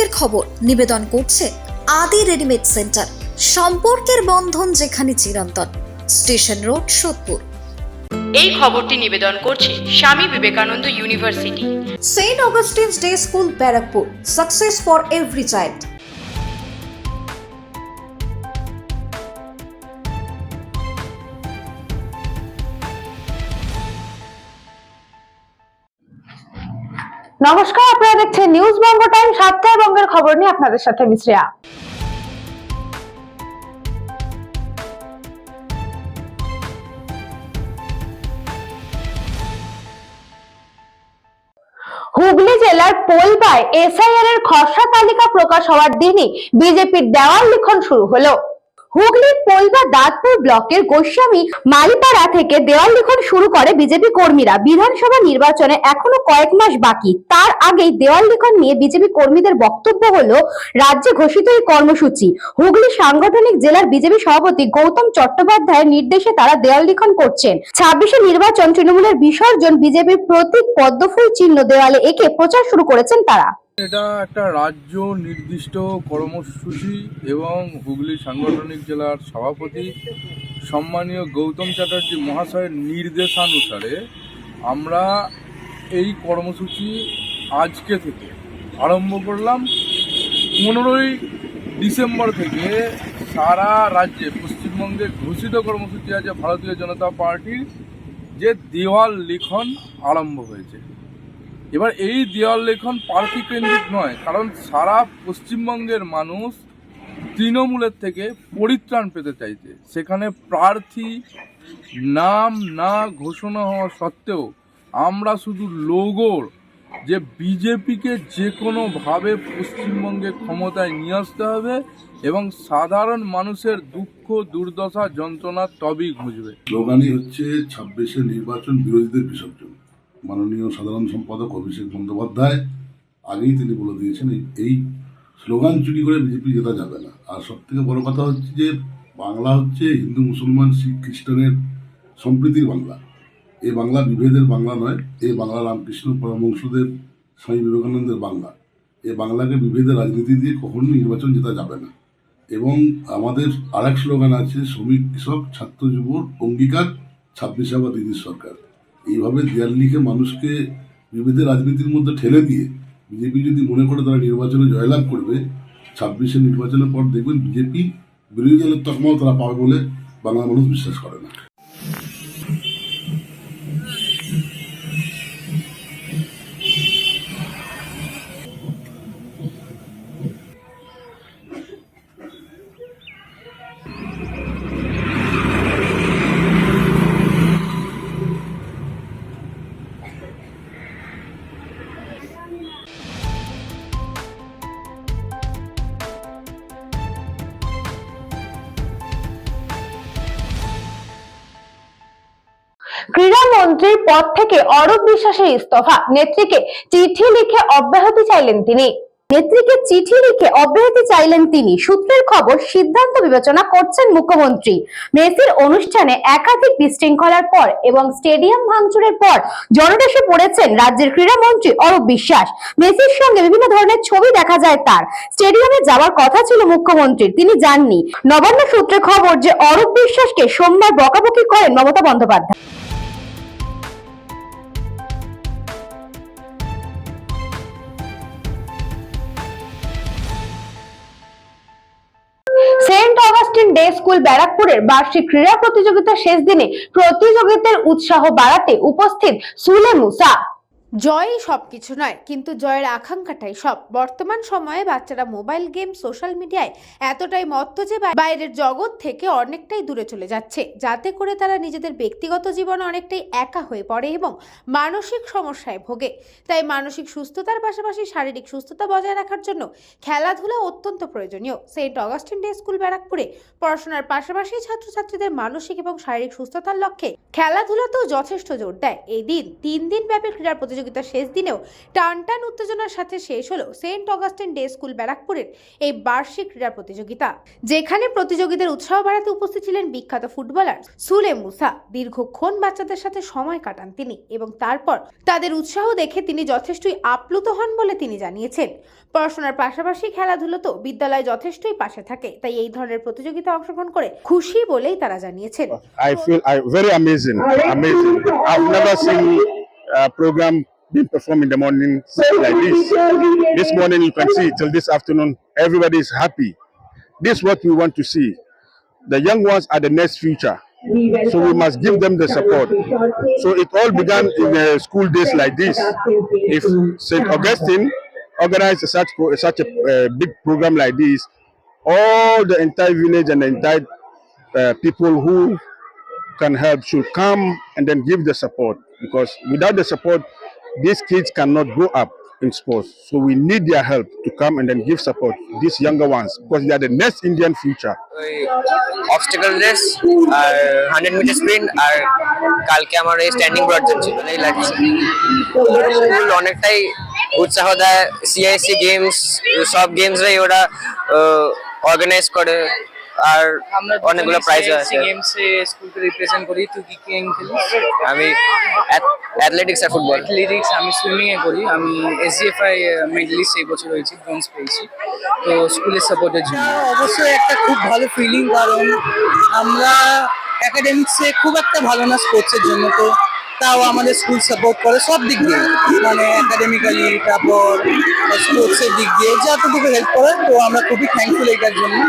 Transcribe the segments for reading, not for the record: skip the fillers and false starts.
সুখের খবর নিবেদন করছে আদি রেডিমেড সেন্টার, সম্পর্কের বন্ধন যেখানে চিরন্তন, স্টেশন রোড, সোদপুর। এই খবরটি নিবেদন করছে Swami Vivekananda university, Saint Augustine's day school, Barrackpore, success for every child. নমস্কার, আপনারা দেখছেন নিউজ বঙ্গ টাইম। সাতটায় বঙ্গের খবর নিয়ে আপনাদের সাথে মিশ্রিয়া। হুগলি জেলার পোলবায় এসআইআর এর খসড়া তালিকা প্রকাশ হওয়ার দিনই বিজেপির দেওয়াল লিখন শুরু হলো। হুগলির পোলবা দাঁতপুর ব্লকের গোস্বামী মালিপাড়া থেকে দেওয়াল লিখন শুরু করে বিজেপি কর্মীরা। বিধানসভা নির্বাচনে এখনো কয়েক মাস বাকি, তার আগেই দেওয়াল লিখন নিয়ে বিজেপি কর্মীদের বক্তব্য হলো রাজ্যে ঘোষিত এই কর্মসূচি। হুগলি সাংগঠনিক জেলার বিজেপি সভাপতি গৌতম চট্টোপাধ্যায়ের নির্দেশে তারা দেওয়াল লিখন করছেন। 26শে নির্বাচন, তৃণমূলের বিসর্জন, বিজেপির প্রতীক পদ্মফুল চিহ্ন দেওয়ালে এঁকে প্রচার শুরু করেছেন তারা। এটা একটা রাজ্য নির্দিষ্ট কর্মসূচি এবং হুগলি সাংগঠনিক জেলার সভাপতি সম্মানীয় গৌতম চ্যাটার্জি মহাশয়ের নির্দেশানুসারে আমরা এই কর্মসূচি আজকে থেকে আরম্ভ করলাম। 15ই ডিসেম্বর থেকে সারা রাজ্যে পশ্চিমবঙ্গে ঘোষিত কর্মসূচি আছে ভারতীয় জনতা পার্টির, যে দেওয়াল লিখন আরম্ভ হয়েছে। এবার এই দেওয়াল লেখন প্রার্থী কেন্দ্রিক নয়, কারণ সারা পশ্চিমবঙ্গের মানুষ তৃণমূলের থেকে পরিত্রাণ পেতে চাইছে। সেখানে প্রার্থী নাম না ঘোষণা হওয়া সত্ত্বেও আমরা শুধু লোগোর যে বিজেপিকে যে কোনোভাবে পশ্চিমবঙ্গে ক্ষমতায় নিয়ে আসতে হবে এবং সাধারণ মানুষের দুঃখ দুর্দশা যন্ত্রণা তবেই ঘুচবে। স্লোগানই হচ্ছে 26শে নির্বাচন বিরোধীদের বিসর্জন। মাননীয় সাধারণ সম্পাদক অভিষেক বন্দ্যোপাধ্যায় আগেই তিনি বলে দিয়েছেন এই স্লোগান চুরি করে বিজেপি জেতা যাবে না। আর সব থেকে বড় কথা হচ্ছে যে বাংলা হচ্ছে হিন্দু মুসলমান শিখ খ্রিস্টানের সম্প্রীতির বাংলা। এই বাংলা বিভেদের বাংলা নয়, এই বাংলা রামকৃষ্ণ পরমহংসদেব স্বামী বিবেকানন্দের বাংলা। এই বাংলাকে বিভেদের রাজনীতি দিয়ে কখনো নির্বাচন জেতা যাবে না। এবং আমাদের আরেক স্লোগান আছে, শ্রমিক কৃষক ছাত্র যুবর অঙ্গীকার 26 আবার দিদির সরকার। এইভাবে দেয়াল লিখে মানুষকে বিভেদের রাজনীতির মধ্যে ঠেলে দিয়ে বিজেপি যদি মনে করে তারা নির্বাচনে জয়লাভ করবে, 26শে নির্বাচনের পর দেখবেন বিজেপি বিরোধী দলের তকমাও তারা পাবে বলে বাংলা মানুষ বিশ্বাস করে না। ক্রীড়ামন্ত্রীর পদ থেকে অরূপ বিশ্বাসের ইস্তফা, নেত্রীকে চিঠি লিখে অব্যাহতি চাইলেন তিনি। সূত্রের খবর, সিদ্ধান্ত বিবেচনা করছেন মুখ্যমন্ত্রী। মেসির অনুষ্ঠানে একাধিক বিশৃঙ্খলার পর এবং স্টেডিয়াম ভাঙচুরের পর জনদেশে পড়েছেন রাজ্যের ক্রীড়ামন্ত্রী অরূপ বিশ্বাস। মেসির সঙ্গে বিভিন্ন ধরনের ছবি দেখা যায় তার। স্টেডিয়ামে যাওয়ার কথা ছিল মুখ্যমন্ত্রীর, তিনি যাননি। নবান্ন সূত্রে খবর যে অরূপ বিশ্বাসকে সোমবার বকাবকি করেন Mamata Bandyopadhyay. Saint Augustine day school ব্যারাকপুরের বার্ষিক ক্রীড়া প্রতিযোগিতার শেষ দিনে প্রতিযোগিতার উৎসাহ বাড়াতে উপস্থিত সুলে মুসা। জয়ই সবকিছু নয়, কিন্তু জয়ের আকাঙ্ক্ষাটাই সব। বর্তমান সময়ে বাচ্চারা মোবাইল গেম, সোশ্যাল মিডিয়ায় এতটাই মত্ত যে বাইরের জগৎ থেকে অনেকটাই দূরে চলে যাচ্ছে, যাতে করে তারা নিজেদের ব্যক্তিগত জীবনে অনেকটাই একা হয়ে পড়ে এবং মানসিক সমস্যায় ভোগে। তাই মানসিক সুস্থতার পাশাপাশি শারীরিক সুস্থতা বজায় রাখার জন্য খেলাধুলা অত্যন্ত প্রয়োজনীয়। সেন্ট অগাস্টিন ডে স্কুল ব্যারাকপুরে পড়াশোনার পাশাপাশি ছাত্রছাত্রীদের মানসিক এবং শারীরিক সুস্থতার লক্ষ্যে খেলাধুলাতেও যথেষ্ট জোর দেয়। এই দিন 3 দিন ব্যাপী ক্রীড়া প্রতিযোগিতা প্রতিযোগিতার শেষ দিনেও টানটান উত্তেজনার সাথে শেষ হলো সেন্ট অগাস্টিন ডে স্কুল ব্যারাকপুরের এই বার্ষিক ক্রীড়া প্রতিযোগিতা, যেখানে প্রতিযোগীদের উৎসাহ বাড়াতে উপস্থিত ছিলেন বিখ্যাত ফুটবলার সুলে মুসা। দীর্ঘক্ষণ বাচ্চাদের সাথে সময় কাটান তিনি এবং তারপর তাদের উৎসাহ দেখে তিনি যথেষ্টই আপ্লুত হন বলে তিনি জানিয়েছেন। পড়াশোনার পাশাপাশি খেলাধুলোতেও বিদ্যালয় যথেষ্টই পাশে থাকে, তাই এই ধরনের প্রতিযোগিতা অংশগ্রহণ করে খুশি বলেই তারা জানিয়েছেন। I feel very amazing. I've never seen a program being performed in the morning like this. This morning you can see till this afternoon everybody is happy. This is what we want to see. The young ones are the next future, so we must give them the support. So it all began in school days like this. If St. Augustine organized such a big program like this, all the entire village and the entire people who can help should come and then give the support, because without the support these kids cannot grow up in sports. So we need their help to come and then give support these younger ones, because they are the next Indian future. Obstacle race আর 100 metre sprint আর কালকে আমার এই standing broad ছিল, ভালোই লাগছে। School অনেকটাই উৎসাহ দেয়, সিআইসি গেমস সব গেমসরাই ওরা অর্গানাইজ করে আর অনেকগুলো প্রাইজ আছে। গেমসে স্কুলকে রিপ্রেজেন্ট করি। তুই কি গেম খেলিস? আমি অ্যাথলেটিক্স আর ফুটবল। অ্যাথলেটিক্স, আমি সুইমিং এ করি। আমি এসজিএফআই মেডেলিস্ট এই বছর হয়েছি, ব্রোঞ্জ পেয়েছি। তো স্কুলের সাপোর্টের জন্য অবশ্যই একটা খুব ভালো ফিলিং, কারণ আমরা একাডেমিক্সে খুব একটা ভালো না স্পোর্টসের জন্য, তো তাও আমাদের স্কুল সাপোর্ট করে সব দিক দিয়ে, মানে একাডেমিক্যালি, তারপর স্পোর্টসের দিক দিয়ে যতটুকু হেল্প করে। তো আমরা খুবই থ্যাঙ্কফুল এটার জন্য।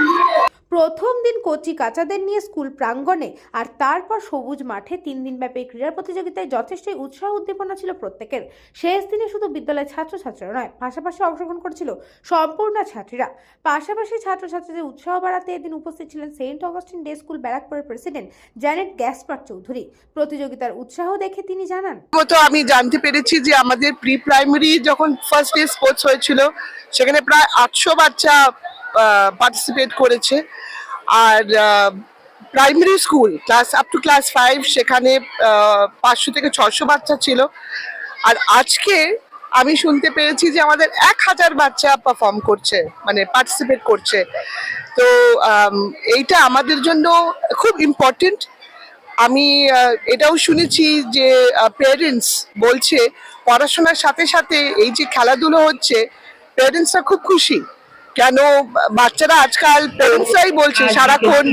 প্রথম দিন কচি কাচাদের নিয়ে স্কুল প্রাঙ্গণে আর তারপর সবুজ মাঠে 3 দিন ব্যাপী ক্রীড়া প্রতিযোগিতায় যথেষ্টই উৎসাহ উদ্দীপনা ছিল প্রত্যেকের। শেষ দিনে শুধু বিদ্যালয়ের ছাত্রছাত্রীরা নয়, পাশাপাশি অংশগ্রহণ করেছিল সম্পূর্ণ ছাত্রীরা। পাশাপাশি ছাত্রছাত্রীদের উৎসাহ বাড়াতে এদিন উপস্থিত ছিলেন সেন্ট অগাস্টিন ডে স্কুল ব্যারাকপুরের প্রেসিডেন্ট জ্যানেট গ্যাসপার চৌধুরী। প্রতিযোগিতার উৎসাহ দেখে তিনি জানান, তো আমি জানতে পেরেছি যে আমাদের প্রি প্রাইমারি যখন ফার্স্ট ডে স্পোর্টস হয়েছিল সেখানে প্রায় 800 বাচ্চা পার্টিসিপেট করেছে। আর primary school class up to class 5 সেখানে 500 থেকে 600 বাচ্চা ছিল। আর আজকে আমি শুনতে পেরেছি যে আমাদের 1000 বাচ্চা পারফর্ম করছে, মানে পার্টিসিপেট করছে। তো এইটা আমাদের জন্য খুব ইম্পর্টেন্ট। আমি এটাও শুনেছি যে পেরেন্টস বলছে পড়াশোনার সাথে সাথে এই যে খেলাধুলো হচ্ছে, পেরেন্টসরা খুব খুশি। কেন বাচ্চারা আজকাল পেরেন্টসরাই বলছে সারাক্ষণ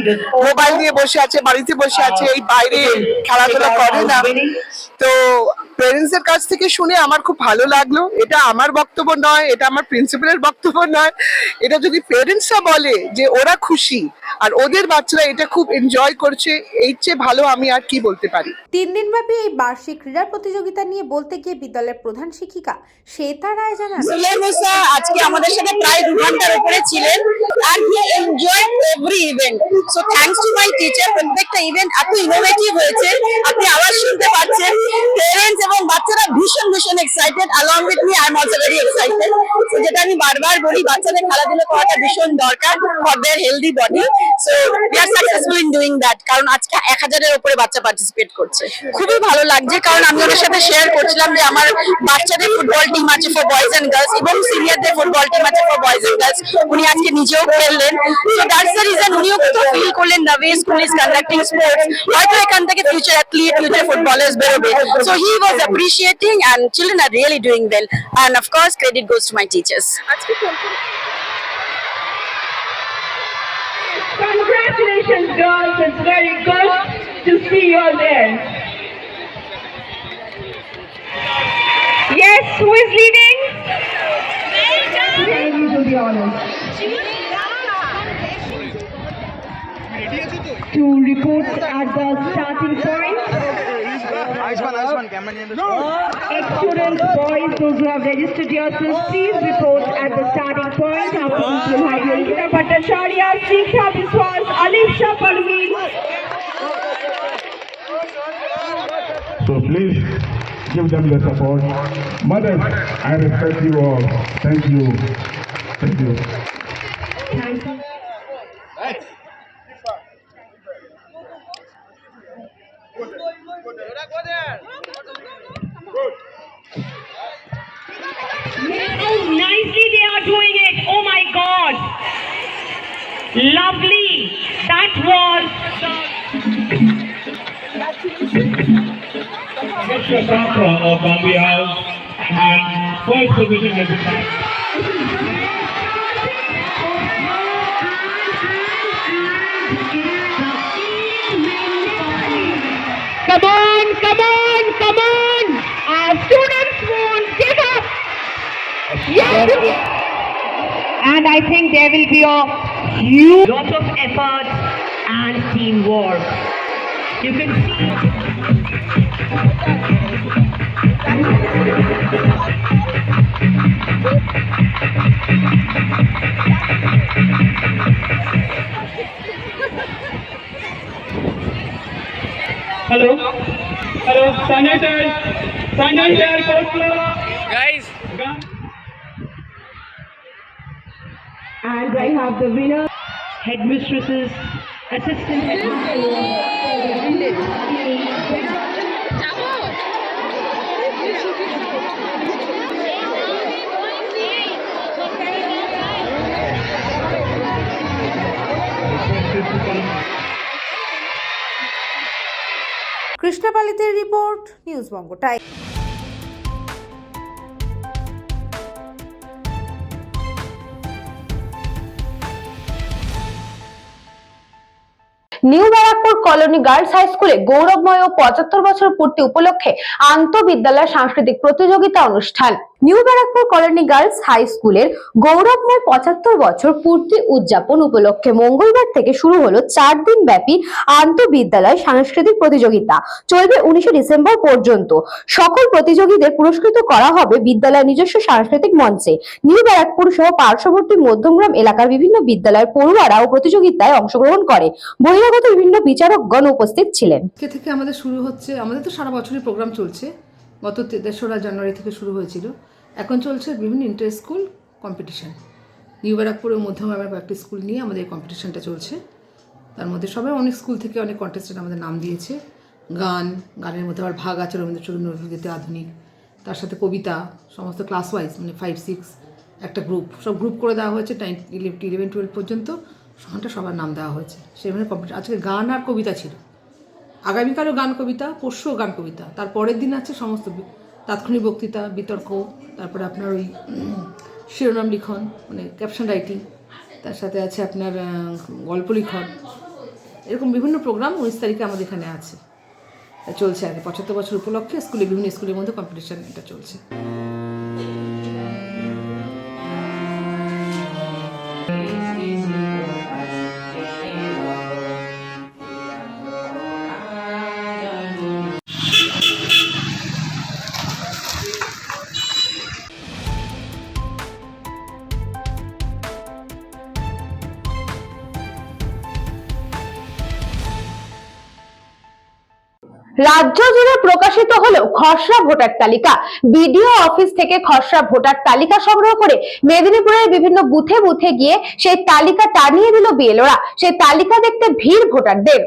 মোবাইল নিয়ে বসে আছে, বাড়িতে বসে আছে, এই বাইরে খেলাধুলা করে না। তো পেরেন্টসদের কাছ থেকে শুনে আমার খুব ভালো লাগলো। এটা আমার বক্তব্য নয়, এটা আমার প্রিন্সিপালের বক্তব্য নয়, এটা যদি পেরেন্টসরা বলে যে ওরা খুশি আর ওদের বাচ্চারা এটা খুব এনজয় করছে, এই চেয়ে ভালো আমি আর কি বলতে পারি। 3 দিনব্যাপী এই বার্ষিক ক্রীড়া প্রতিযোগিতা নিয়ে বলতে গিয়ে বিদ্যালয়ের প্রধান শিক্ষিকা শ্বেতা রায় জানান, সুলে মুসা আজকে আমাদের সাথে প্রায় 2 ঘন্টার উপরে ছিলেন আর he enjoyed every event. So thanks to my teacher. প্রত্যেকটা ইভেন্ট এত ইনোভেটিভ হয়েছে, আপনি আওয়াজ শুনতে পাচ্ছেন। পেরেন্টস এবং বাচ্চারা ভীষণ ভীষণ excited. Along with me I am also very excited. So যেটা আমি বারবার বলি, বাচ্চাদের খেলাধুলা করাটা ভীষণ দরকার for their healthy body. So we are successful in doing that, কারণ আজকে 1000-এর উপরে বাচ্চা পার্টিসিপেট করছে। খুবই ভালো লাগছে, কারণ আমি ওদের সাথে শেয়ার করছিলাম যে আমার বাচ্চাদের ফুটবল টিম আছে ফর বয়েজ এন্ড গার্লস এবং সিনিয়রদের ফুটবল টিম আছে ফর বয়েজ এন্ড গার্লস। উনি আজকে নিজেও খেললেন। সো দ্যাটস দ্য রিজন উনিও তো ফিল করলেন the way school is conducting sports, হয়তো এখান থেকে ফিউচার অ্যাথলিট, ফিউচার ফুটবলার্স বেরোবে। So he was appreciating and children are really doing well and of course credit goes to my teachers. Congratulations, girls. It's very good to see you all there. Yes, who is leading? Then you do the honors. To report at the starting point. Ex-students, boys, those who have registered yourselves, please report at the starting point. After this, we'll have your Ikra Bhattacharya, Shikha Biswas, Alisha Parveen. So please give them the support. Mothers, I respect you all. Thank you. Thank you. Thank you. Good. Lovely. That was Mr. Safra of Bombay House and first position at the time. Come on, come on, come on. Our students won't give up. Yes. And I think there will be a huge lot of effort and teamwork. You can see. Hello, sanitize, Guys, And I have the winner, headmistresses, assistant Krishna পালিতের report, news Banga time. New Barrackpore colony girls high স্কুলে গৌরবময় ও 75 বছর পূর্তি উপলক্ষে আন্তঃবিদ্যালয় সাংস্কৃতিক প্রতিযোগিতা অনুষ্ঠান। New Barrackpore colony girls high স্কুলের গৌরবময় 75 বছর পূর্তি উদযাপন উপলক্ষে মঙ্গলবার থেকে শুরু হলো 4 দিন ব্যাপী আন্তঃবিদ্যালয় সাংস্কৃতিক প্রতিযোগিতা। চলবে 19 ডিসেম্বর পর্যন্ত। সকল প্রতিযোগীদের পুরস্কৃত করা হবে বিদ্যালয়ের নিজস্ব সাংস্কৃতিক মঞ্চে। নিউ ব্যারাকপুর সহ পার্শ্ববর্তী মধ্যমগ্রাম এলাকার বিভিন্ন বিদ্যালয়ের পড়ুয়ারা ও প্রতিযোগিতায় অংশগ্রহণ করে। বহিরাগত বিভিন্ন বিচারকগণ উপস্থিত ছিলেন। আজকে থেকে আমাদের শুরু হচ্ছে, আমাদের তো সারা বছরই প্রোগ্রাম চলছে, গত 3রা জানুয়ারি থেকে শুরু হয়েছিল। এখন চলছে বিভিন্ন inter school competition. New Barrackpore ও মধ্যমগ্রামের কয়েকটি স্কুল নিয়ে আমাদের এই কম্পিটিশনটা চলছে। তার মধ্যে সবাই অনেক স্কুল থেকে অনেক কন্টেস্টেন্ট আমাদের নাম দিয়েছে। গানের মধ্যে আবার ভাগ আছে রবীন্দ্রসঙ্গীত, নজরুলগীতি, আধুনিক, তার সাথে কবিতা, সমস্ত ক্লাস ওয়াইজ, মানে 5, 6 একটা গ্রুপ, সব গ্রুপ করে দেওয়া হয়েছে। 11, 12 পর্যন্ত সবার নাম দেওয়া হয়েছে। সেভাবে কম্পিটিশন। আজকে গান আর কবিতা ছিল, আগামীকালও গান কবিতা, পরশুও গান কবিতা, তার পরের দিন আছে সমস্ত তাৎক্ষণিক বক্তৃতা, বিতর্ক, তারপরে আপনার ওই শিরোনাম লিখন, মানে ক্যাপশন রাইটিং, তার সাথে আছে আপনার গল্প লিখন, এরকম বিভিন্ন প্রোগ্রাম 19 তারিখে আমাদের এখানে আছে, চলছে। আর 75 বছর উপলক্ষে স্কুলে, বিভিন্ন স্কুলের মধ্যে কম্পিটিশন এটা চলছে। রাজ্য জুড়ে প্রকাশিত হলো খসড়া ভোটার তালিকা। বিডিও অফিস থেকে খসড়া ভোটার তালিকা সংগ্রহ করে মেদিনীপুরের বিভিন্ন বুথে বুথে গিয়ে সেই তালিকা টানিয়ে দিল বিএলওরা। সেই তালিকা দেখতে ভিড় ভোটারদের।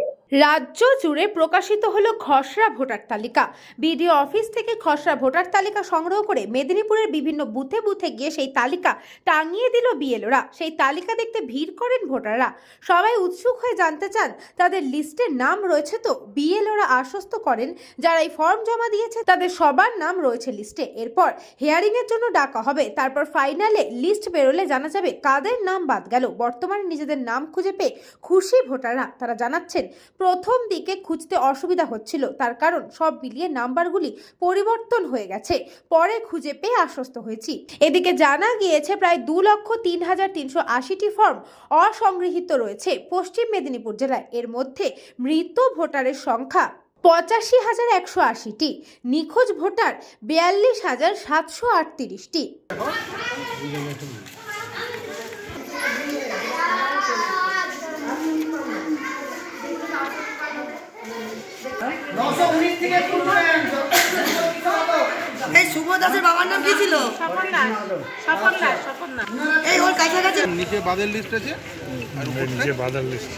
রাজ্য জুড়ে প্রকাশিত হলো খসড়া ভোটার তালিকা। বিডিও অফিস থেকে খসড়া ভোটার তালিকা সংগ্রহ করে মেদিনীপুরের বিভিন্ন বুথে বুথে গিয়ে সেই তালিকা টাঙিয়ে দিল বিএলওরা। সেই তালিকা দেখতে ভিড় করেন ভোটাররা। সবাই উৎসুক হয়ে জানতে চান তাদের লিস্টে নাম রয়েছে তো। বিএলওরা আশ্বস্ত করেন যারা এই ফর্ম জমা দিয়েছে তাদের সবার নাম রয়েছে লিস্টে। এরপর হিয়ারিং এর জন্য ডাকা হবে। তারপর ফাইনালে লিস্ট বেরোলে জানা যাবে কাদের নাম বাদ গেল। বর্তমানে নিজেদের নাম খুঁজে পেয়ে খুশি ভোটাররা। তারা জানাচ্ছেন প্রথম দিকে খুঁজতে অসুবিধা হচ্ছিল, তার কারণ সব মিলিয়ে নাম্বারগুলি পরিবর্তন হয়ে গেছে। পরে খুঁজে পেয়ে আশ্বস্ত হয়েছি। এদিকে জানা গিয়েছে প্রায় 2,03,380টি ফর্ম অসংগৃহীত রয়েছে পশ্চিম মেদিনীপুর জেলায়। এর মধ্যে মৃত ভোটারের সংখ্যা 85,180টি, নিখোঁজ ভোটার 42,738টি। শুভ দাসের বাবার নাম কি ছিল? এই ওর কাছাকাছি নিচে বাদের লিস্ট আছে আর উপরে নিচে বাদার লিস্ট।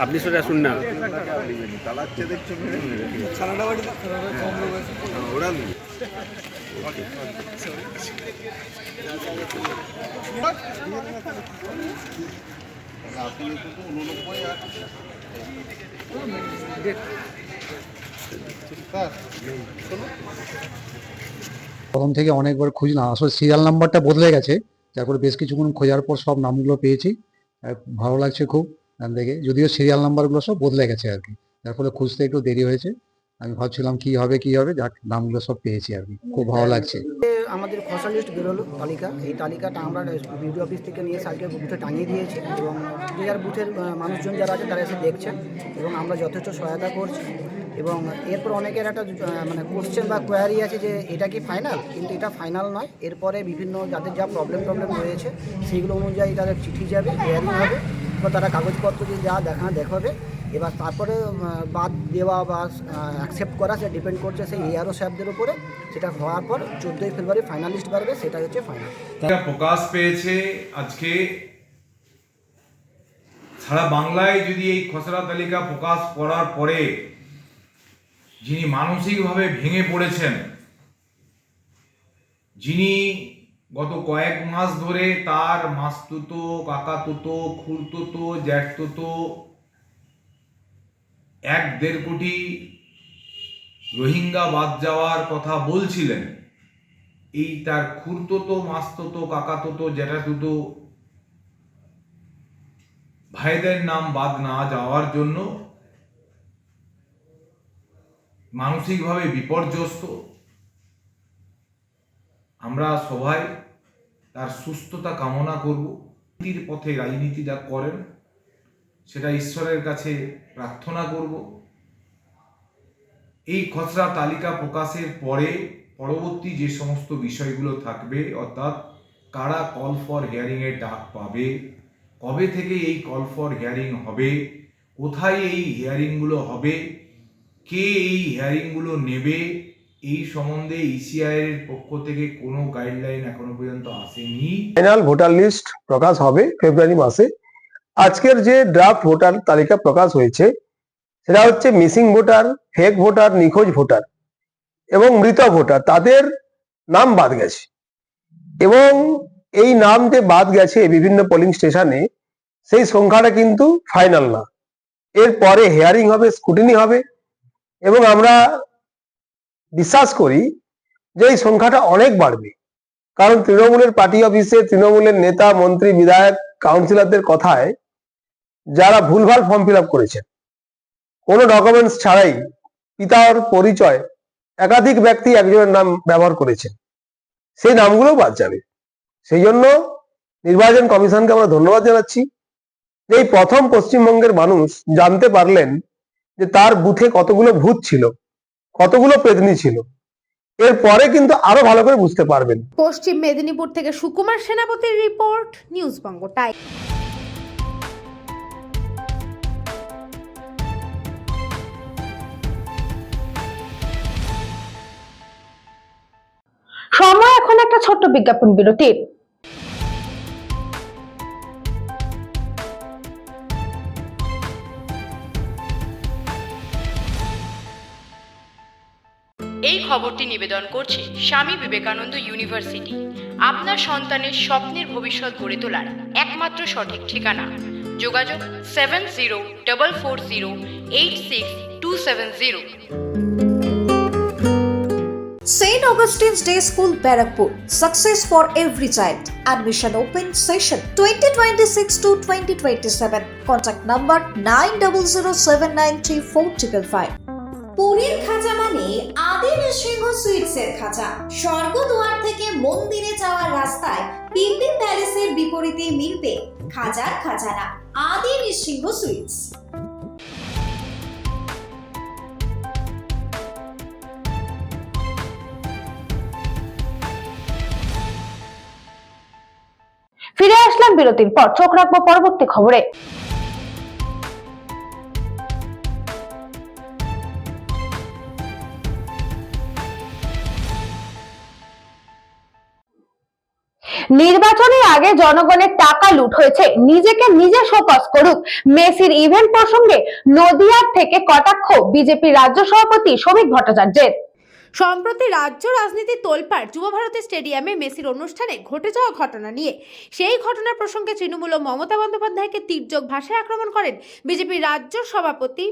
আপনি সরে আসুন না। প্রথম থেকে অনেকবার খুঁজলাম, আসলে সিরিয়াল নাম্বারটা বদলে গেছে, যার ফলে বেশ কিছুক্ষণ খোঁজার পর সব নামগুলো পেয়েছি। ভালো লাগছে খুব দেখে, যদিও সিরিয়াল নাম্বারগুলো সব বদলে গেছে আর কি, যার ফলে খুঁজতে একটু দেরি হয়েছে। আমি ভাবছিলাম কি হবে, যাক নামগুলো সব পেয়েছি আর কি, খুব ভালো লাগছে। আমাদের খসড়া লিস্ট বেরোলো তালিকা, এই তালিকাটা আমরা বিডিও অফিস থেকে নিয়ে আজকে বুথে টাঙিয়ে দিয়েছি এবং যে যার বুথের মানুষজন যারা আছে তারা এসে দেখছেন এবং আমরা যথেষ্ট সহায়তা করছি। এবং এরপর অনেকের একটা মানে কোশ্চেন বা কোয়ারি আছে যে এটা কি ফাইনাল, কিন্তু এটা ফাইনাল নয়। এরপরে বিভিন্ন যাদের যা প্রবলেম রয়েছে সেইগুলো অনুযায়ী তাদের চিঠি যাবে, হিয়ারিং হবে, বা তারা কাগজপত্র দিয়ে যা দেখাবে। এবার তারপরে বাদ দেওয়া বা অ্যাকসেপ্ট করা সেটা ডিপেন্ড করছে সেই এআরও সাহেবদের উপরে। সেটা হওয়ার পর 14ই ফেব্রুয়ারি ফাইনালিস্ট বাড়বে, সেটা হচ্ছে ফাইনাল। প্রকাশ পেয়েছে আজকে সারা বাংলায়। যদি এই খসড়া তালিকা প্রকাশ করার পরে যিনি মানসিকভাবে ভেঙে পড়েছেন, যিনি গত কয়েক মাস ধরে তার মাসতুতো, কাকাতুতো, খুড়তুতো, জ্যাঠতুতো 1-1.5 কোটি রোহিঙ্গা বাদ যাওয়ার কথা বলছিলেন, এই তার খুড়তুতো, মাসতুতো, কাকাতুতো, জ্যাঠাতুতো ভাইদের নাম বাদ না যাওয়ার জন্য মানসিকভাবে বিপর্যস্ত। আমরা সবাই তার সুস্থতা কামনা করব। নীতির পথে রাজনীতি যা করেন সেটা ঈশ্বরের কাছে প্রার্থনা করব। এই খসড়া তালিকা প্রকাশের পরে পরবর্তী যে সমস্ত বিষয়গুলো থাকবে, অর্থাৎ কারা কল ফর হিয়ারিং এর ডাক পাবে, কবে থেকে এই কল ফর হিয়ারিং হবে, কোথায় এই হিয়ারিংগুলো হবে, কে এই হিয়ারিংগুলো নেবে, এই সম্বন্ধে ইসিআই এর পক্ষ থেকে কোনো গাইডলাইন এখনো পর্যন্ত আসেনি। ফাইনাল ভোটার লিস্ট প্রকাশ হবে ফেব্রুয়ারি মাসে। আজকের যে ড্রাফট ভোটার তালিকা প্রকাশ হয়েছে সেটা হচ্ছে মিসিং ভোটার, ফেক ভোটার, নিখোঁজ ভোটার এবং মৃত ভোটার, তাদের নাম বাদ গেছে। এবং এই নাম যে বাদ গেছে বিভিন্ন পোলিং স্টেশনে, সেই সংখ্যাটা কিন্তু ফাইনাল না। এরপরে হিয়ারিং হবে, স্ক্রুটিনি হবে এবং আমরা বিশ্বাস করি যে এই সংখ্যাটা অনেক বাড়বে। কারণ তৃণমূলের পার্টি অফিসে তৃণমূলের নেতা, মন্ত্রী, বিধায়ক, কাউন্সিলরদের কথায় যারা ভুলভাল ফর্ম ফিল আপ করেছেন, কোনো ডকুমেন্টস ছাড়াই পিতার পরিচয় একাধিক ব্যক্তি একজনের নাম ব্যবহার করেছেন, সেই নামগুলো বাদ যাবে। সেই জন্য নির্বাচন কমিশনকে আমরা ধন্যবাদ জানাচ্ছি। এই প্রথম পশ্চিমবঙ্গের মানুষ জানতে পারলেন যে তার বুথে কতগুলো ভূত ছিল, কতগুলো পেতনি ছিল। এরপরে কিন্তু আরো ভালো করে বুঝতে পারবেন। পশ্চিম মেদিনীপুর থেকে সুকুমার সেনাপতির রিপোর্ট, নিউজ বঙ্গ টাইম। সময় এখন একটা ছোট্ট বিজ্ঞাপন বিরতির। এই খবরটি নিবেদন করছে স্বামী বিবেকানন্দ ইউনিভার্সিটি। আপনার সন্তানের স্বপ্নের ভবিষ্যৎ গড়ে তোলার একমাত্র সঠিক ঠিকানা। যোগাযোগ 7044086270। St. Augustine's Day School, Barakpur. Success for every child. Admission open session 2026 to 2027. Contact number 9007934555. পুরীর খাঁচা মানে আদি নৃসিংহ সুইটসের খাঁচা। স্বর্গদুয়ার থেকে মন্দিরে যাওয়ার রাস্তায় পিপি প্যালেসের বিপরীতে মিলবে খাঁচার খাজানা, আদি নৃসিংহ সুইটস। ফিরে আসলাম বিরতির পর, চোখ রাখবো পরবর্তী খবরে। নির্বাচনের আগে জনগণের টাকা লুট হয়েছে, নিজেকে নিজে শোকজ করুক। মেসির ইভেন্ট প্রসঙ্গে নদিয়ার থেকে কটাক্ষ বিজেপি রাজ্য সভাপতি শ্রমিক ভট্টাচার্যের। সম্প্রতি রাজ্য রাজনীতির তোলপাড় যুব ভারতী স্টেডিয়ামে মেসির অনুষ্ঠানে ঘটে যাওয়া ঘটনা নিয়ে। সেই ঘটনার প্রসঙ্গে তৃণমূল ও মমতা বন্দ্যোপাধ্যায়কে তীর্যক ভাষায় আক্রমণ করেন বিজেপির রাজ্য সভাপতি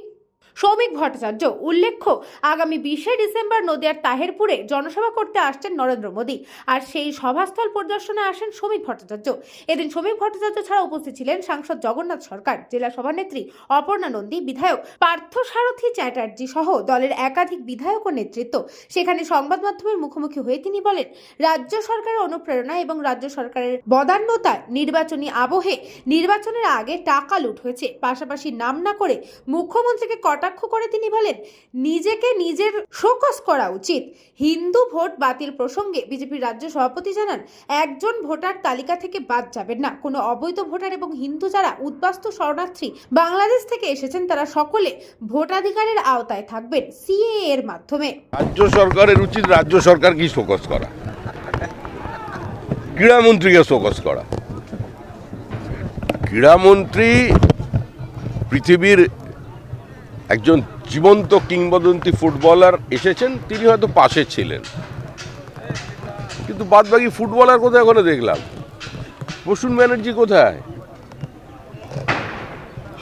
শ্রমিক ভট্টাচার্য। উল্লেখ্য, আগামী 20শে ডিসেম্বর নদিয়ার তাহেরপুরে জনসভা করতে আসছেন নরেন্দ্র মোদী, আর সেই সভাস্থল পরিদর্শনে আসেন শ্রমিক ভট্টাচার্য। এদিন শ্রমিক ভট্টাচার্য ছাড়া উপস্থিত ছিলেন সাংসদ জগন্নাথ সরকার, জেলা সভানেত্রী অপর্ণা নন্দী, বিধায়ক পার্থসারথী চ্যাটার্জি সহ দলের একাধিক বিধায়ক ও নেতৃত্ব। সেখানে সংবাদ মাধ্যমের মুখোমুখি হয়ে তিনি বলেন, রাজ্য সরকারের অনুপ্রেরণা এবং রাজ্য সরকারের বদান্যতায় নির্বাচনী আবহে নির্বাচনের আগে টাকা লুট হয়েছে। পাশাপাশি নাম না করে মুখ্যমন্ত্রীকে কটাক্ষ করে তিনি বলেন, নিজেকে নিজের শোকজ করা উচিত। হিন্দু ভোট বাতিল প্রসঙ্গে বিজেপির রাজ্য সভাপতি জানান, একজন ভোটার তালিকা থেকে বাদ যাবেন না। কোনো অবৈধ ভোটার এবং হিন্দু যারা উদ্বাস্তু শরণার্থী বাংলাদেশ থেকে এসেছেন তারা সকলে ভোটাধিকারের আওতায় থাকবেন সিএএ এর মাধ্যমে। রাজ্য সরকারের উচিত রাজ্য সরকার কি শোকজ করা, ক্রীড়ামন্ত্রীকে শোকজ করা। ক্রীড়ামন্ত্রী পৃথিবীর একজন জীবন্ত কিংবদন্তি ফুটবলার এসেছেন, তিনি হয়তো পাশে ছিলেন, কিন্তু বাদবাকি ফুটবলার কোথায় এখনো দেখলাম? প্রসূন ব্যানার্জি কোথায়?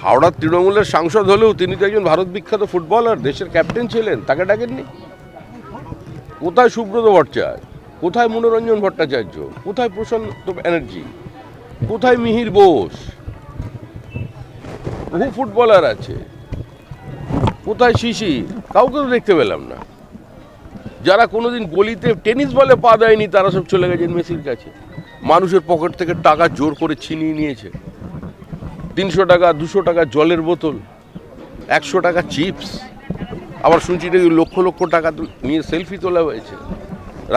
হাওড়ার তৃণমূলের সাংসদ হলেও তিনি তো একজন ভারত বিখ্যাত ফুটবলার, দেশের ক্যাপ্টেন ছিলেন, তাকে ডাকেননি। কোথায় সুব্রত ভট্টাচার্য, কোথায় মনোরঞ্জন ভট্টাচার্য, কোথায় প্রশান্ত ব্যানার্জি, কোথায় মিহির বোস? বহু ফুটবলার আছে, কোথায় শিশির? কাউকে তো দেখতে পেলাম না। যারা কোনোদিন গলিতে টেনিস বলে পা দেয়নি তারা সব চলে গেছেন মেসির কাছে। মানুষের পকেট থেকে টাকা জোর করে ছিনিয়ে নিয়েছে। 300 টাকা, 200 টাকা জলের বোতল, 100 টাকা চিপস, আবার শুনছি নাকি লক্ষ লক্ষ টাকা নিয়ে সেলফি তোলা হয়েছে।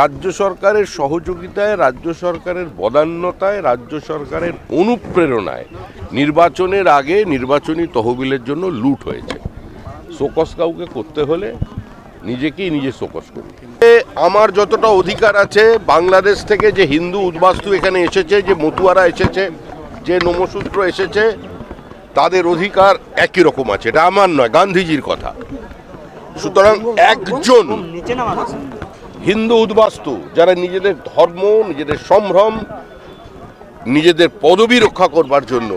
রাজ্য সরকারের সহযোগিতায়, রাজ্য সরকারের বদান্যতায়, রাজ্য সরকারের অনুপ্রেরণায় নির্বাচনের আগে নির্বাচনী তহবিলের জন্য লুট হয়েছে। শোকজ কাউকে করতে হলে নিজেকেই নিজে শোকজ করতে। আমার যতটা অধিকার আছে, বাংলাদেশ থেকে যে হিন্দু উদ্বাস্তু এখানে এসেছে, যে মতুয়ারা এসেছে, যে নমশূদ্র এসেছে, তাদের অধিকার একই রকম আছে। এটা আমার নয়, গান্ধীজির কথা। সুতরাং একজন হিন্দু উদ্বাস্তু যারা নিজেদের ধর্ম, নিজেদের সম্ভ্রম, নিজেদের পদবি রক্ষা করবার জন্য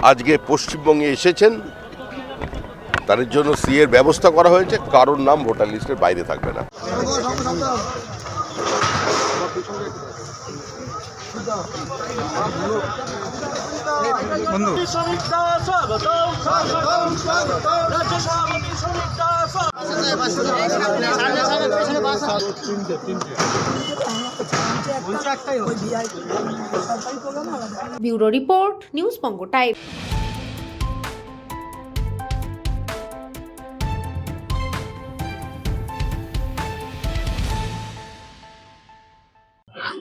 আজকে পশ্চিমবঙ্গে এসেছেন, তাদের জন্য সিএর ব্যবস্থা করা হয়েছে। কারোর নাম ভোটার লিস্টের বাইরে থাকবে না। Bureau report, news Banga time.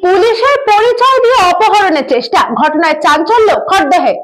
পুলিশের পরিচয় দিয়ে অপহরণের চেষ্টা, ঘটনায় চাঞ্চল্য খড়দহে।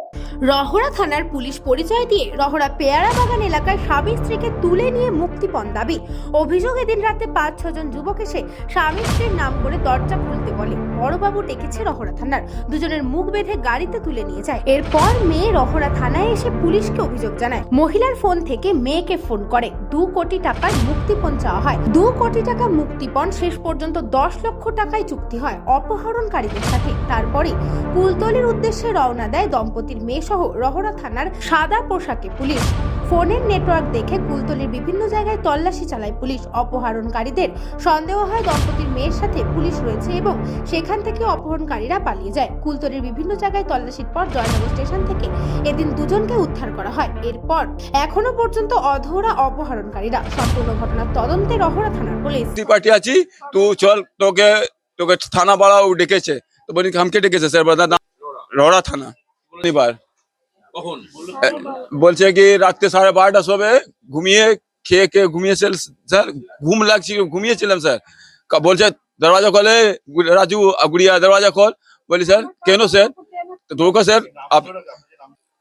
রহড়া থানার পুলিশ পরিচয় দিয়ে রহড়া পেয়ারা বাগান এলাকায় স্বামী স্ত্রীকে তুলে নিয়ে মুক্তিপণ দাবি। অভিযোগ, এদিন রাতে 5-6 জন যুবক এসে স্বামী স্ত্রীর নাম করে দরজা খুলতে বলে। বড়বাবু ডেকেছে রহড়া থানার, দুজনের মুখ বেঁধে গাড়িতে তুলে নিয়ে যায়। এরপর মেয়ে রহড়া থানায় এসে পুলিশকে অভিযোগ জানায়। মহিলার ফোন থেকে মেয়েকে ফোন করে 2 কোটি টাকার মুক্তিপণ চাওয়া হয়। 2 কোটি টাকা মুক্তিপণ, শেষ পর্যন্ত 10 লক্ষ টাকায় চুক্তি হয় অপহরণকারীদের সাথে। তারপরে কুলতলির উদ্দেশ্যে রওনা দেয় দম্পতির মেয়ে সহ রহড়া থানার সাদা পোশাকে পুলিশ। ফোনের নেটওয়ার্ক দেখে কুলতলির বিভিন্ন জায়গায় তল্লাশি চালায় পুলিশ। অপহরণকারীদের সন্দেহ হয় দম্পতির মেয়ের সাথে পুলিশ রয়েছে এবং সেখান থেকে অপহরণকারীরা পালিয়ে যায়। কুলতলির বিভিন্ন জায়গায় তল্লাশির পর জয়নগর স্টেশন থেকে এদিন দুজনকে উদ্ধার করা হয়। এরপর এখনো পর্যন্ত অধরা অপহরণকারীরা। সম্পূর্ণ ঘটনার তদন্তে রহড়া থানার পুলিশ। পার্টি আছি, তো চল তোকে তোকে থানা বাড়াও ডেকেছে, তো বলি আমাকে ডেকেছে স্যার, রহড়া থানা। এবার কখন বলছে কি রাত্রে 12:30 সবে ঘুমিয়ে খেয়ে ঘুমিয়েছিল স্যার, ঘুম লাগছে, ঘুমিয়েছিলাম স্যার। বলছে দরওয়াজা খোলে, রাজু গুড়িয়া দরওয়াজা খোল। বলি স্যার কেন স্যার? তো তোকে স্যার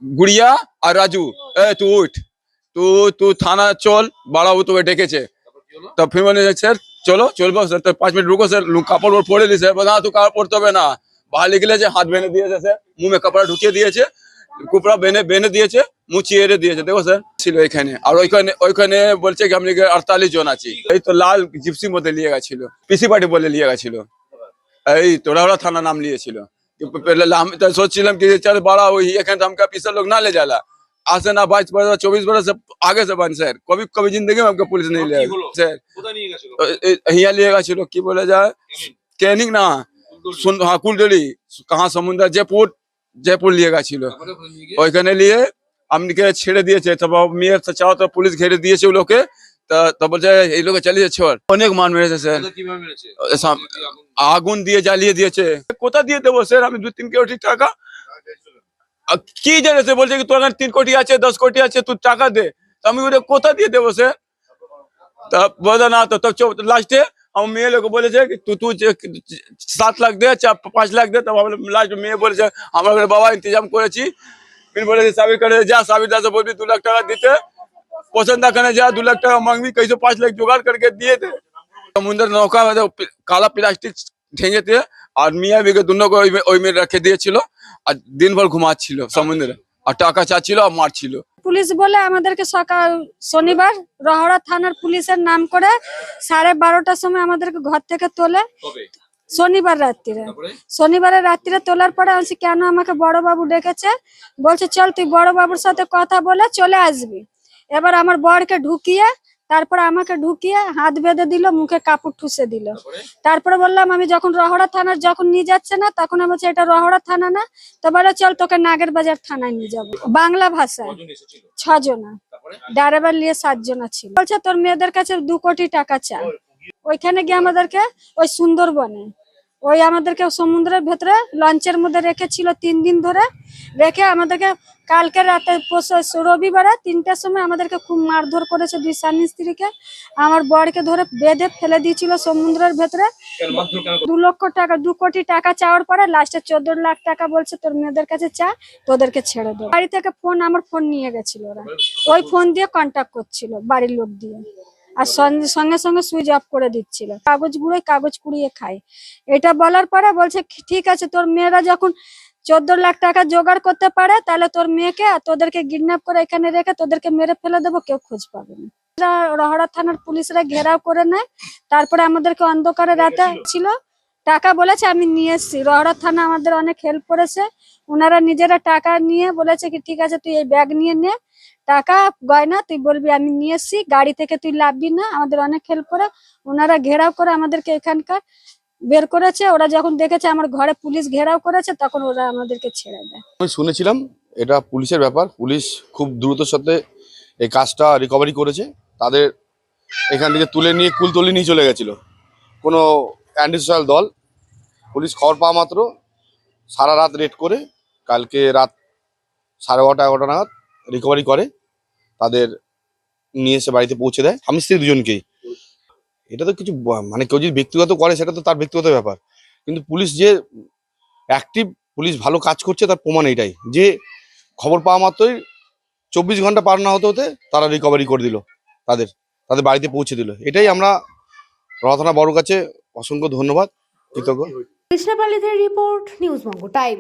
গুড়িয়া আর রাজু, তুই উঠ, তুই থানা চল, বাড়াবো তোকে ডেকেছে। তब फिर मैंने सर चलो चलबो सर, तो 5 मिनट रुको सर, कापड़ पड़े ली सर, बता तू कापड़ पड़ते হবে না, बाहर निकले हाथ बेने दिए जैसे मुंह में कपड़ा ढुकिए दिए कपड़ा बेने दिए मुंह चियरे दिए देखो सर ছিল এখানে আর ওইখানে বলছে কি আমলিগে 48 জন আছি এই তো লাল জিপসি মধ্যে নিয়ে গেছিল পিসি পার্টি বলে নিয়ে গেছিল এই তোড়াওড়া থানা নাম নিয়েছিল पहले हम तो सोचছিলাম कि चल बड़ा वही एखन तो हमका पीछे लोग ना ले जाला आज से ना 22 बरस 24 बरस से आगे से बन सर कभी जिंदगी में हमको पुलिस नहीं ले सर यहाँ लिए गए की बोले जाए कैनिंग ना सुन हाँ कुलडली कहाँ समुद्र जयपुर लिए গেছিল ওইখানে নিয়ে আমকে ছেড়ে দিয়েছে তারপর মেয়ের চাও তো পুলিশ ঘিরে দিয়েছে ওই লোকে তো বলছে এই লোকে চালিয়ে ছোড় অনেক মান মেরেছে স্যার আগুন দিয়ে জ্বালিয়ে দিয়েছে কোথা দিয়ে দেবো স্যার আমি 2-3 কোটি টাকা কি জানেছে বলছে কি তোর 3 কোটি আছে 10 কোটি আছে তুই টাকা দে তো আমি ওটা কোথা দিয়ে দেবো স্যার তা বলে না তো লাস্টে আমার মেয়ে লোক বলেছে তুই 7 লাখ দে 5 লাখ দে তো লাস্ট মেয়ে বলেছে আমরা বাবা ইন্তজাম করেছি फिर बोले साबिर करे जा साबिर दास बोल भी 2 लाख टाका देते पसंद करने जा 2 लाख टाका मांगवी कैसे 5 लाख जुगाड़ करके दिए थे समुद्र नौका में काला प्लास्टिक ठेंगे थे और मियाँ भी दोनों को ওই में रखे দিয়েছিল আর দিনভর ঘুমাচ্ছিল সমুদ্রে আর টাকা চাচ্ছিল আর মারছিল পুলিশ বলে আমাদেরকে সকাল শনিবার রহড়া থানার পুলিশের নাম করে 12:30টার সময় আমাদেরকে ঘর থেকে তোলে শনিবারের রাত্রিরে তোলার পরে আমি কেন আমাকে বড় বাবু ডেকেছে বলছে চল তুই বড় বাবুর সাথে কথা বলে চলে আসবি এবার আমার বরকে ঢুকিয়ে তারপর আমাকে ঢুকিয়ে হাত বেঁধে দিল মুখে কাপড় ঠুসে দিল তারপরে বললাম আমি যখন রহড়া থানার যখন নিয়ে যাচ্ছে না তখন আমি বলছি এটা রহড়া থানা না তো বলে চল তোকে নাগের বাজার থানায় নিয়ে যাবো বাংলা ভাষায় 6 জনা ড্রাইভার নিয়ে 7 জনা ছিল বলছে তোর মেয়েদের কাছে 2 কোটি টাকা চা ওইখানে গিয়ে আমাদেরকে ওই সুন্দরবনে ওই আমাদেরকে সমুদ্রের ভেতরে লঞ্চের মধ্যে রেখেছিল 3 দিন ধরে রেখে আমাদেরকে কালকে রাতে রবিবারে 3টার সময় আমাদেরকে খুব মারধর করেছে 2 স্বামী স্ত্রীকে আমার বরকে ধরে বেঁধে ফেলে দিয়েছিল সমুদ্রের ভেতরে 2 লক্ষ টাকা 2 কোটি টাকা চাওয়ার পরে লাস্টে 14 লাখ টাকা বলছে তোর মেয়েদের কাছে চা তোদেরকে ছেড়ে দেবো বাড়ি থেকে আমার ফোন নিয়ে গেছিল ওরা ওই ফোন দিয়ে কন্ট্যাক্ট করছিল বাড়ির লোক দিয়ে আর সঙ্গে সঙ্গে সুইচ অফ করে দিচ্ছিল কাগজ কুড়িয়ে খায় এটা বলার পরে বলছে ঠিক আছে তোর মেয়েরা যখন 14 লাখ টাকা জোগাড় করতে পারে তাহলে তোর মেয়েকে তোদেরকে কিডন্যাপ করে এখানে রেখে তোদেরকে মেরে ফেলে দেবো কেউ খোঁজ পাবে না রহড়া থানার পুলিশরা ঘেরাও করে নেয় তারপরে আমাদেরকে অন্ধকারে রাতে ছিল টাকা বলেছে আমি নিয়ে এসছি রহড়া থানা আমাদের অনেক হেল্প করেছে ওনারা নিজেরা টাকা নিয়ে বলেছে কি ঠিক আছে তুই এই ব্যাগ নিয়ে নে টাকা গয়না তুই বলবি আমি নিয়ে এসছি গাড়ি থেকে তুই লাভবি না আমাদের অনেক হেল্প করে ওনারা ঘেরাও করে আমাদেরকে এখানকার বের করেছে ওরা যখন দেখেছে আমার ঘরে পুলিশ ঘেরাও করেছে তখন ওরা আমাদেরকে ছেড়ে দেয় আমি শুনেছিলাম এটা পুলিশের ব্যাপার পুলিশ খুব দ্রুততার সাথে এই কাজটা রিকভারি করেছে তাদের এখান থেকে তুলে নিয়ে কুলতলি নিয়ে চলে গেছিল কোনো অ্যান্টি সোশ্যাল দল পুলিশ খবর পাওয়া মাত্র সারা রাত রেড করে কালকে রাত 11:30 নাগাদ রিকভারি করে তাদের নিয়ে এসে বাড়িতে পৌঁছে দেয় স্বামী স্ত্রী দুজনকেই এটা তো কিছু মানে কেউ যদি ব্যক্তিগত করে সেটা তো তার ব্যক্তিগত ব্যাপার কিন্তু পুলিশ যে অ্যাক্টিভ পুলিশ ভালো কাজ করছে তার প্রমাণ এটাই যে খবর পাওয়া মাত্রই 24 ঘন্টা পার না হতে হতে তারা রিকভারি করে দিল তাদের বাড়িতে পৌঁছে দিল এটাই আমরা রহড়া থানা বড় কাছে অসংখ্য ধন্যবাদ কৃতজ্ঞ কৃষ্ণপালিতের রিপোর্ট নিউজ বঙ্গ টাইম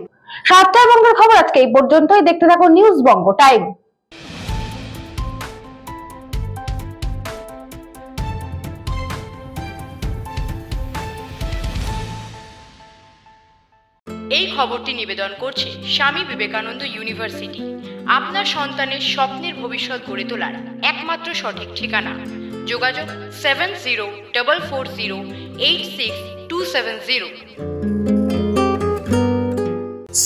সপ্তাহবঙ্গের খবর আজকে এই পর্যন্তই দেখতে থাকুন নিউজ বঙ্গ টাইম এই খবরটি নিবেদন করছে স্বামী বিবেকানন্দ ইউনিভার্সিটি আপনার সন্তানের স্বপ্নের ভবিষ্যৎ গড়ে তোলার একমাত্র সঠিক ঠিকানা যোগাযোগ 7044086270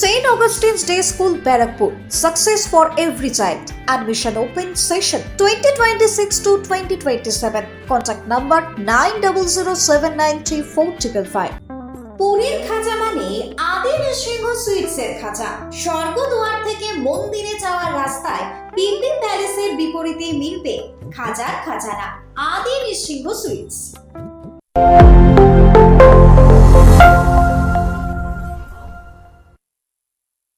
St. Augustine's Day School, Barakpur. Success for every child. Admission open session 2026 to 2027. Contact number 9007934555. পুরীর খাজা মানে আদি নৃসিংহ সুইটসের খাজা স্বর্গদুয়ার থেকে মন্দিরে যাওয়ার রাস্তায় পিপি প্যালেসের বিপরীতে মিলবে খাজার খাজানা আদি নৃসিংহ সুইটস।